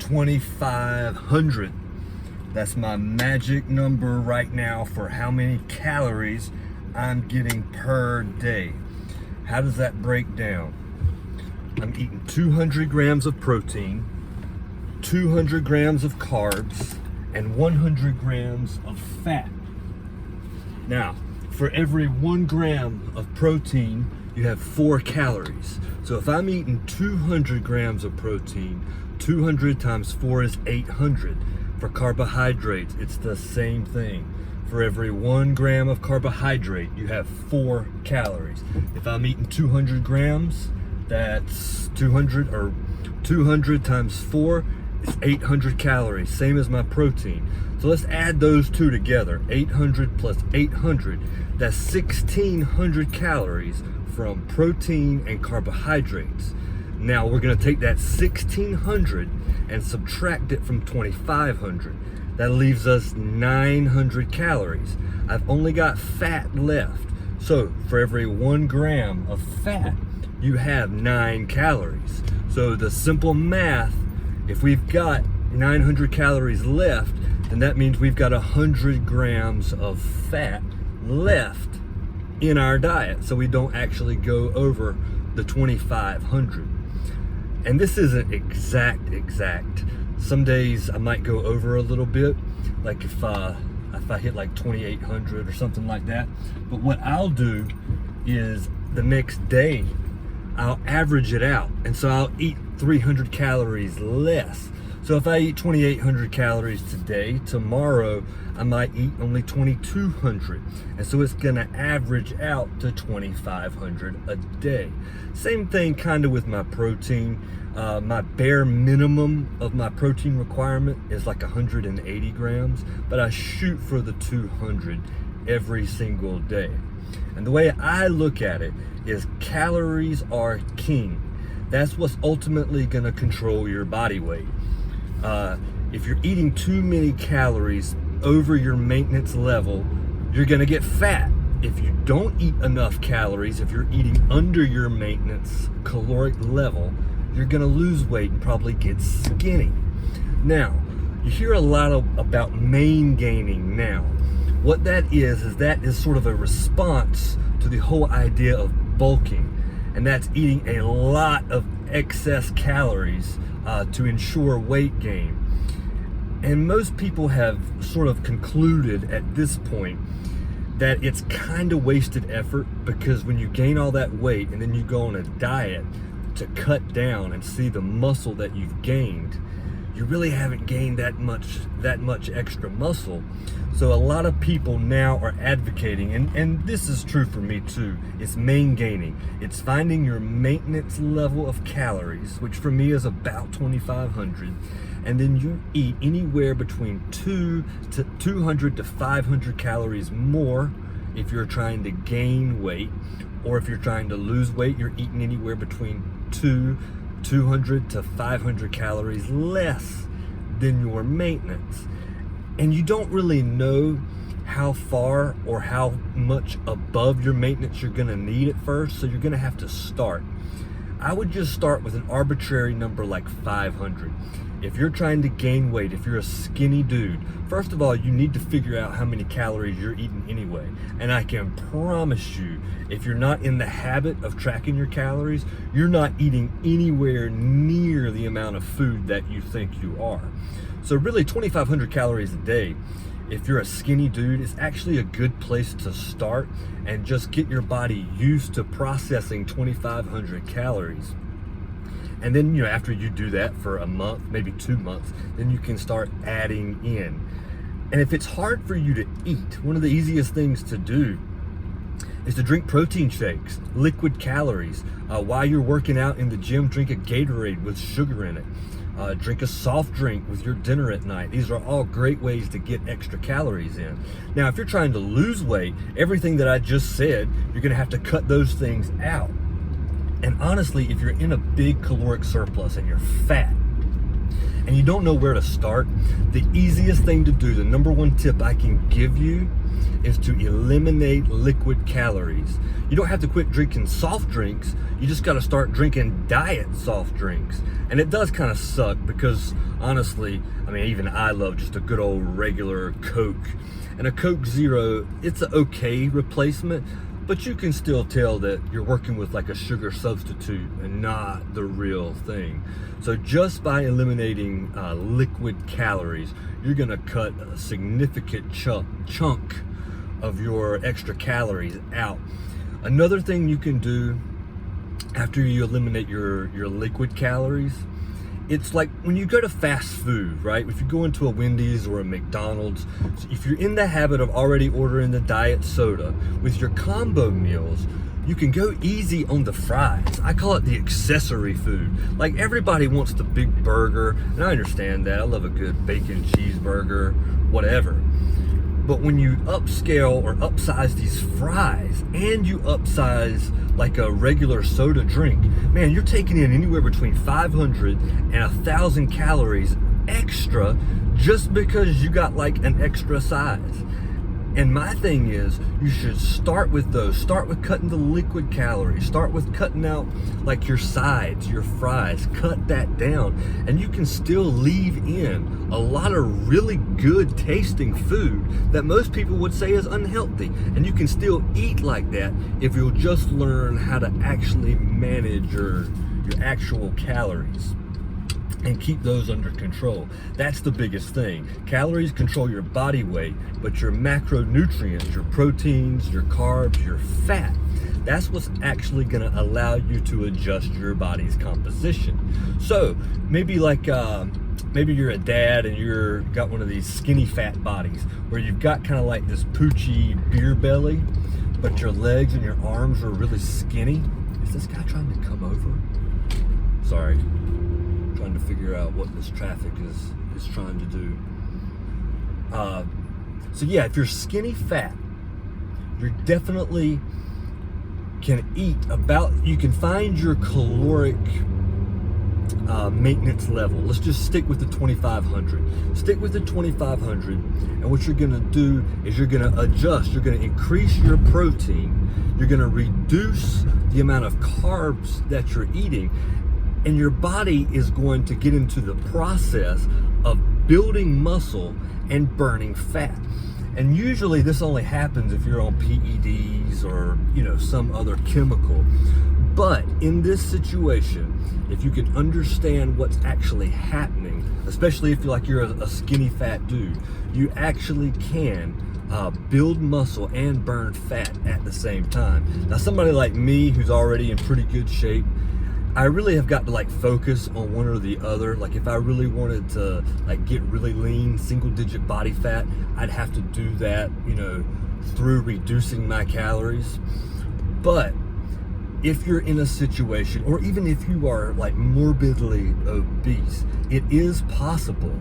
2,500. That's my magic number right now for how many calories I'm getting per day. How does that break down? I'm eating 200 grams of protein, 200 grams of carbs, and 100 grams of fat. Now, for every 1 gram of protein, you have 4 calories. So if I'm eating 200 grams of protein, 200 times 4 is 800. For carbohydrates, it's the same thing. For every 1 gram of carbohydrate, you have 4 calories. If I'm eating 200 grams, that's 200 times 4 is 800 calories, same as my protein. So let's add those two together. 800 plus 800, that's 1,600 calories from protein and carbohydrates. Now we're gonna take that 1,600 and subtract it from 2,500. That leaves us 900 calories. I've only got fat left. So for every 1 gram of fat, you have 9 calories. So the simple math, if we've got 900 calories left, then that means we've got 100 grams of fat left in our diet. So we don't actually go over the 2,500. And this isn't exact. Some days I might go over a little bit, like if I hit like 2,800 or something like that. But what I'll do is the next day, I'll average it out. And so I'll eat 300 calories less. So if I eat 2,800 calories today, tomorrow I might eat only 2,200. And so it's gonna average out to 2,500 a day. Same thing kind of with my protein. My bare minimum of my protein requirement is like 180 grams, but I shoot for the 200 every single day. And the way I look at it is calories are king. That's what's ultimately gonna control your body weight. If you're eating too many calories over your maintenance level, you're gonna get fat. If you don't eat enough calories, if you're eating under your maintenance caloric level, you're gonna lose weight and probably get skinny. Now, you hear a lot about main gaining now. What that is sort of a response to the whole idea of bulking, and that's eating a lot of excess calories to ensure weight gain. And most people have sort of concluded at this point that it's kind of wasted effort, because when you gain all that weight and then you go on a diet to cut down and see the muscle that you've gained, you really haven't gained that much extra muscle. So a lot of people now are advocating, and this is true for me too, it's main gaining. It's finding your maintenance level of calories, which for me is about 2,500, and then you eat anywhere between 200 to 500 calories more if you're trying to gain weight, or if you're trying to lose weight, you're eating anywhere between 200 to 500 calories less than your maintenance. And you don't really know how far or how much above your maintenance you're gonna need at first, so you're gonna have to start. I would just start with an arbitrary number like 500. If you're trying to gain weight, if you're a skinny dude, first of all, you need to figure out how many calories you're eating anyway. And I can promise you, if you're not in the habit of tracking your calories, you're not eating anywhere near the amount of food that you think you are. So really 2,500 calories a day, if you're a skinny dude, is actually a good place to start and just get your body used to processing 2,500 calories. And then, after you do that for a month, maybe 2 months, then you can start adding in. And if it's hard for you to eat, one of the easiest things to do is to drink protein shakes, liquid calories. While you're working out in the gym, drink a Gatorade with sugar in it. Drink a soft drink with your dinner at night. These are all great ways to get extra calories in. Now, if you're trying to lose weight, everything that I just said, you're gonna have to cut those things out. And honestly, if you're in a big caloric surplus and you're fat, and you don't know where to start, the easiest thing to do, the number one tip I can give you, is to eliminate liquid calories. You don't have to quit drinking soft drinks, you just got to start drinking diet soft drinks. And it does kind of suck because honestly, I mean, even I love just a good old regular Coke. And a Coke Zero, it's an okay replacement, but you can still tell that you're working with like a sugar substitute and not the real thing. So just by eliminating liquid calories, you're gonna cut a significant chunk of your extra calories out. Another thing you can do after you eliminate your liquid calories, it's like when you go to fast food, right? If you go into a Wendy's or a McDonald's, if you're in the habit of already ordering the diet soda, with your combo meals, you can go easy on the fries. I call it the accessory food. Like everybody wants the big burger, and I understand that. I love a good bacon cheeseburger, whatever. But when you upscale or upsize these fries and you upsize like a regular soda drink, man, you're taking in anywhere between 500 and 1,000 calories extra just because you got like an extra size. And my thing is, you should start with those. Start with cutting the liquid calories. Start with cutting out like your sides, your fries. Cut that down. And you can still leave in a lot of really good tasting food that most people would say is unhealthy. And you can still eat like that if you'll just learn how to actually manage your actual calories and keep those under control. That's the biggest thing. Calories control your body weight, but your macronutrients, your proteins, your carbs, your fat, that's what's actually gonna allow you to adjust your body's composition. So maybe like, maybe you're a dad and you're got one of these skinny fat bodies where you've got kind of like this poochy beer belly, but your legs and your arms are really skinny. Is this guy trying to come over? Sorry. Trying to figure out what this traffic is trying to do. So yeah, if you're skinny fat, you definitely can eat about, you can find your caloric maintenance level. Let's just stick with the 2,500. Stick with the 2,500, and what you're gonna do is you're gonna adjust, you're gonna increase your protein, you're gonna reduce the amount of carbs that you're eating, and your body is going to get into the process of building muscle and burning fat. And usually this only happens if you're on PEDs or, you know, some other chemical. But in this situation, if you can understand what's actually happening, especially if you're a skinny fat dude, you actually can build muscle and burn fat at the same time. Now, somebody like me who's already in pretty good shape, I really have got to like focus on one or the other. Like if I really wanted to like get really lean, single digit body fat, I'd have to do that, you know, through reducing my calories. But if you're in a situation, or even if you are like morbidly obese, it is possible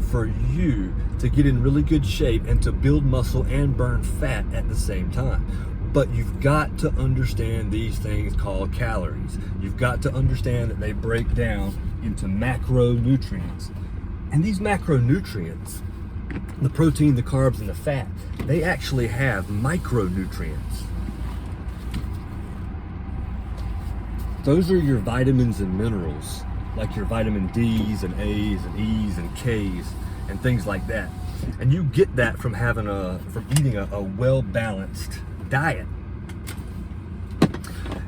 for you to get in really good shape and to build muscle and burn fat at the same time. But you've got to understand these things called calories. You've got to understand that they break down into macronutrients. And these macronutrients, the protein, the carbs, and the fat, they actually have micronutrients. Those are your vitamins and minerals, like your vitamin D's and A's and E's and K's and things like that. And you get that from eating a well-balanced diet.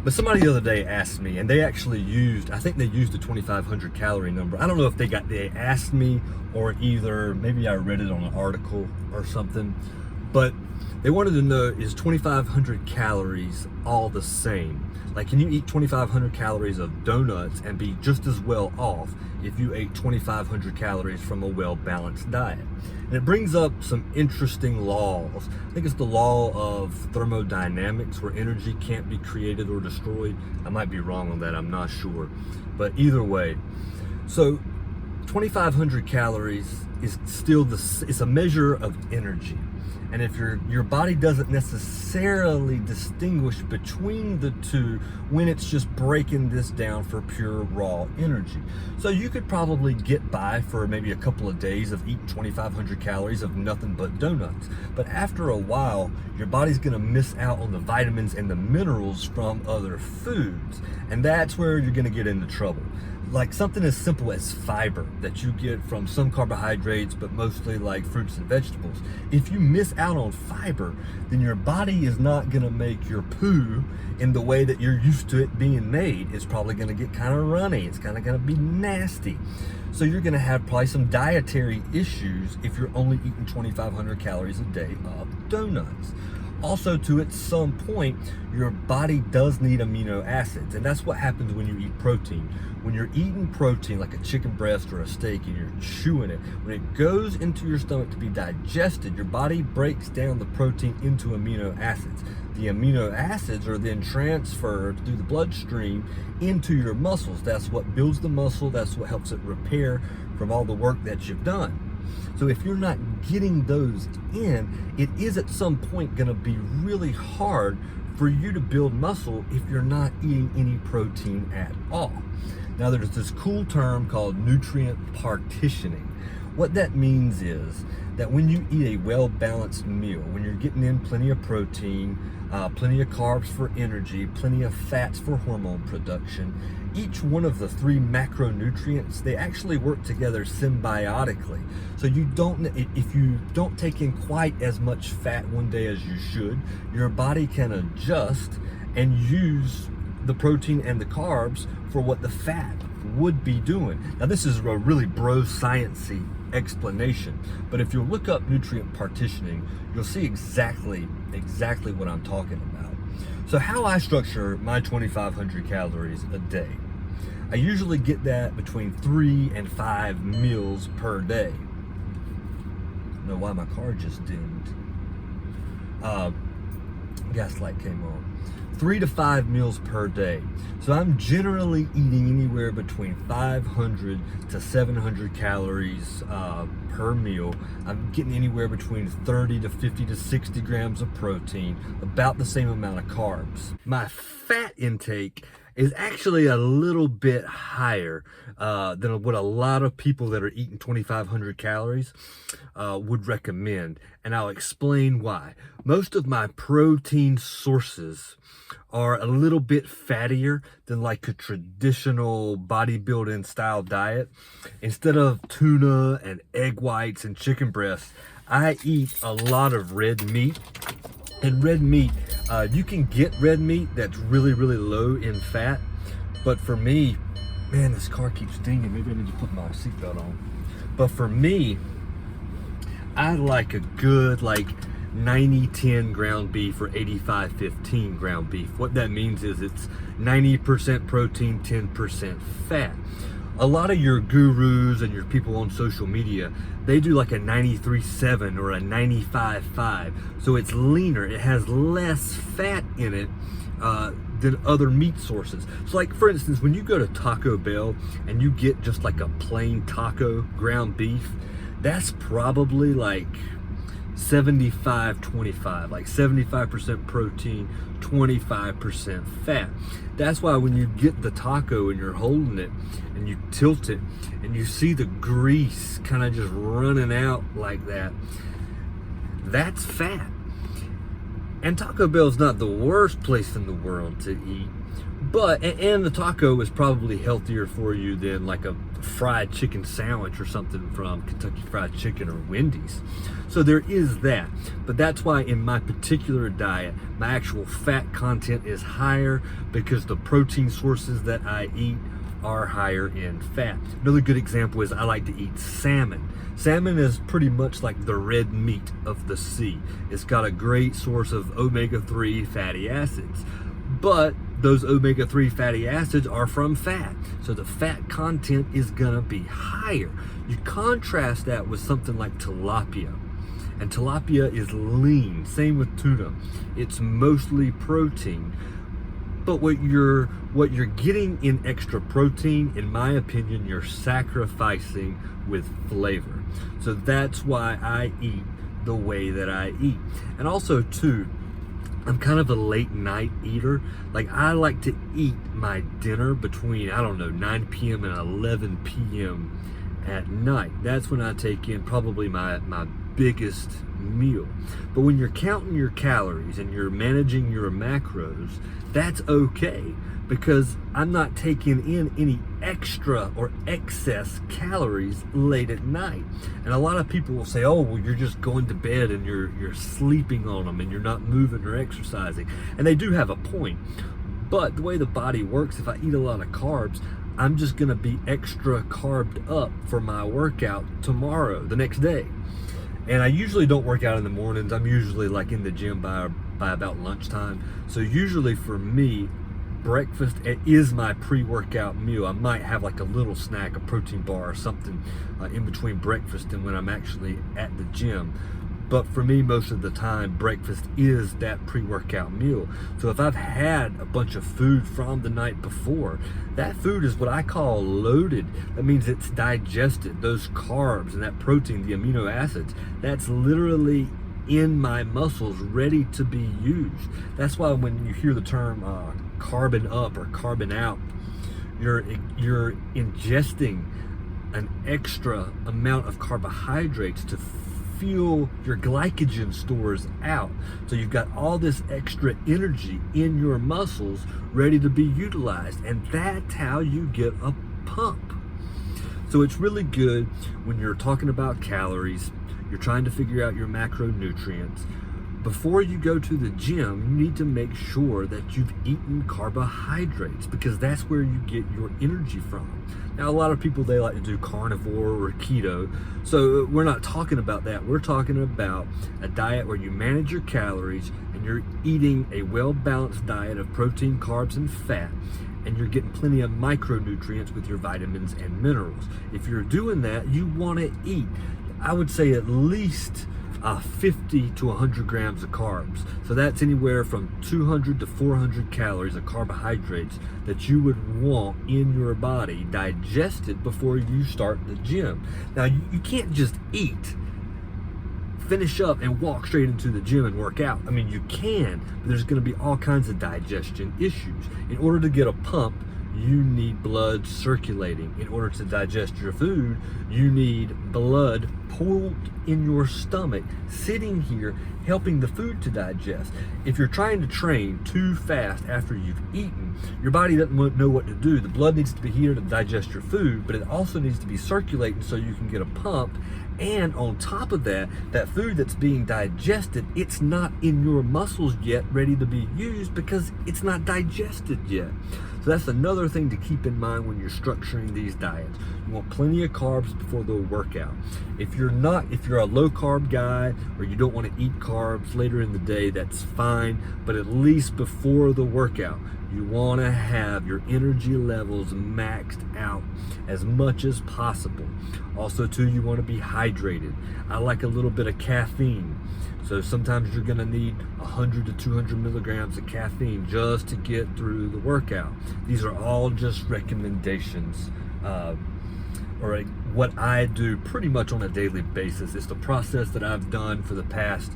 But somebody the other day asked me, and they actually used, I think they used the 2,500 calorie number. I don't know if they asked me, or either maybe I read it on an article or something, but they wanted to know, is 2,500 calories all the same? Like, can you eat 2,500 calories of donuts and be just as well off if you ate 2,500 calories from a well-balanced diet? And it brings up some interesting laws. I think it's the law of thermodynamics, where energy can't be created or destroyed. I might be wrong on that, I'm not sure. But either way, so 2,500 calories is still it's a measure of energy. And if your body doesn't necessarily distinguish between the two when it's just breaking this down for pure raw energy. So you could probably get by for maybe a couple of days of eating 2,500 calories of nothing but donuts. But after a while, your body's gonna miss out on the vitamins and the minerals from other foods. And that's where you're gonna get into trouble. Like something as simple as fiber that you get from some carbohydrates, but mostly like fruits and vegetables. If you miss out on fiber, then your body is not gonna make your poo in the way that you're used to it being made. It's probably gonna get kind of runny. It's kind of gonna be nasty. So you're gonna have probably some dietary issues if you're only eating 2,500 calories a day of donuts. Also, to at some point, your body does need amino acids, and that's what happens when you eat protein. When you're eating protein, like a chicken breast or a steak, and you're chewing it, when it goes into your stomach to be digested, your body breaks down the protein into amino acids. The amino acids are then transferred through the bloodstream into your muscles. That's what builds the muscle, that's what helps it repair from all the work that you've done. So if you're not getting those in, it is at some point gonna be really hard for you to build muscle if you're not eating any protein at all. Now there's this cool term called nutrient partitioning. What that means is that when you eat a well-balanced meal, when you're getting in plenty of protein, plenty of carbs for energy, plenty of fats for hormone production, each one of the 3 macronutrients, they actually work together symbiotically. So if you don't take in quite as much fat one day as you should, your body can adjust and use the protein and the carbs for what the fat would be doing. Now this is a really bro science-y explanation, but if you look up nutrient partitioning, you'll see exactly what I'm talking about. So how I structure my 2,500 calories a day, I usually get that between 3 and 5 meals per day. I don't know why my car just dimmed. Gas light came on. 3 to 5 meals per day. So I'm generally eating anywhere between 500 to 700 calories per meal. I'm getting anywhere between 30 to 50 to 60 grams of protein, about the same amount of carbs. My fat intake is actually a little bit higher than what a lot of people that are eating 2,500 calories would recommend. And I'll explain why. Most of my protein sources are a little bit fattier than like a traditional bodybuilding style diet. Instead of tuna and egg whites and chicken breasts, I eat a lot of red meat. And red meat, you can get red meat that's really, really low in fat. But for me, man, this car keeps dinging. Maybe I need to put my seatbelt on. But for me, I like a good 90-10 ground beef or 85-15 ground beef. What that means is it's 90% protein, 10% fat. A lot of your gurus and your people on social media, they do like a 93-7 or a 95-5. So it's leaner, it has less fat in it than other meat sources. So like for instance, when you go to Taco Bell and you get just like a plain taco ground beef, that's probably like 75-25, like 75% protein, 25% fat. That's why when you get the taco and you're holding it and you tilt it and you see the grease kind of just running out like that, that's fat. And Taco Bell's not the worst place in the world to eat, but, and the taco is probably healthier for you than like a fried chicken sandwich or something from Kentucky Fried Chicken or Wendy's. So there is that, but that's why in my particular diet, my actual fat content is higher because the protein sources that I eat are higher in fat. Another good example is I like to eat salmon. Salmon is pretty much like the red meat of the sea. It's got a great source of omega-3 fatty acids, but those omega-3 fatty acids are from fat. So the fat content is gonna be higher. You contrast that with something like tilapia. And tilapia is lean, same with tuna. It's mostly protein, but what you're getting in extra protein, in my opinion, you're sacrificing with flavor. So that's why I eat the way that I eat. And also too, I'm kind of a late night eater. Like, I like to eat my dinner between, I don't know, 9 p.m. and 11 p.m. at night. That's when I take in probably my biggest meal. But when you're counting your calories and you're managing your macros, that's okay, because I'm not taking in any extra or excess calories late at night. And a lot of people will say, oh, well, you're just going to bed and you're sleeping on them and you're not moving or exercising. And they do have a point. But the way the body works, if I eat a lot of carbs, I'm just gonna be extra carbed up for my workout tomorrow, the next day. And I usually don't work out in the mornings. I'm usually like in the gym by about lunchtime. So usually for me, breakfast is my pre-workout meal. I might have like a little snack, a protein bar or something in between breakfast and when I'm actually at the gym. But for me, most of the time, breakfast is that pre-workout meal. So if I've had a bunch of food from the night before, that food is what I call loaded. That means it's digested. Those carbs and that protein, the amino acids, that's literally in my muscles ready to be used. That's why when you hear the term carbon up or carbon out, you're ingesting an extra amount of carbohydrates to fuel your glycogen stores out. So you've got all this extra energy in your muscles ready to be utilized, and that's how you get a pump. So it's really good when you're talking about calories, you're trying to figure out your macronutrients. Before you go to the gym, you need to make sure that you've eaten carbohydrates, because that's where you get your energy from. Now, a lot of people, they like to do carnivore or keto. So we're not talking about that. We're talking about a diet where you manage your calories and you're eating a well-balanced diet of protein, carbs, and fat, and you're getting plenty of micronutrients with your vitamins and minerals. If you're doing that, you want to eat, I would say, at least 50 to 100 grams of carbs. So that's anywhere from 200 to 400 calories of carbohydrates that you would want in your body digested before you start the gym. Now, you can't just eat, finish up, and walk straight into the gym and work out. I mean, you can, but there's going to be all kinds of digestion issues. In order to get a pump, you need blood circulating. In order to digest your food, you need blood pooled in your stomach, sitting here, helping the food to digest. If you're trying to train too fast after you've eaten, your body doesn't know what to do. The blood needs to be here to digest your food, but it also needs to be circulating so you can get a pump. And on top of that, that food that's being digested, it's not in your muscles yet ready to be used because it's not digested yet. So that's another thing to keep in mind when you're structuring these diets. You want plenty of carbs before the workout. If you're a low carb guy or you don't want to eat carbs later in the day, that's fine. But at least before the workout, you want to have your energy levels maxed out as much as possible. Also too, you want to be hydrated. I like a little bit of caffeine. So sometimes you're gonna need 100 to 200 milligrams of caffeine just to get through the workout. These are all just recommendations, or what I do pretty much on a daily basis. It's the process that I've done for the past,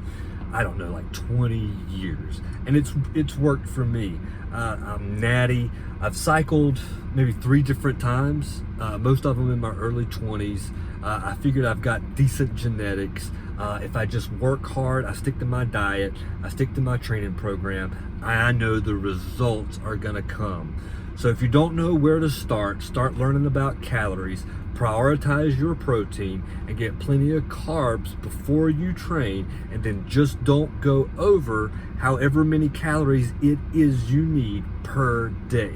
I don't know, like 20 years. And it's worked for me. I'm natty. I've cycled maybe 3 different times, most of them in my early 20s. I figured I've got decent genetics. If I just work hard, I stick to my diet, I stick to my training program, I know the results are gonna come. So if you don't know where to start learning about calories, prioritize your protein, and get plenty of carbs before you train, and then just don't go over however many calories it is you need per day.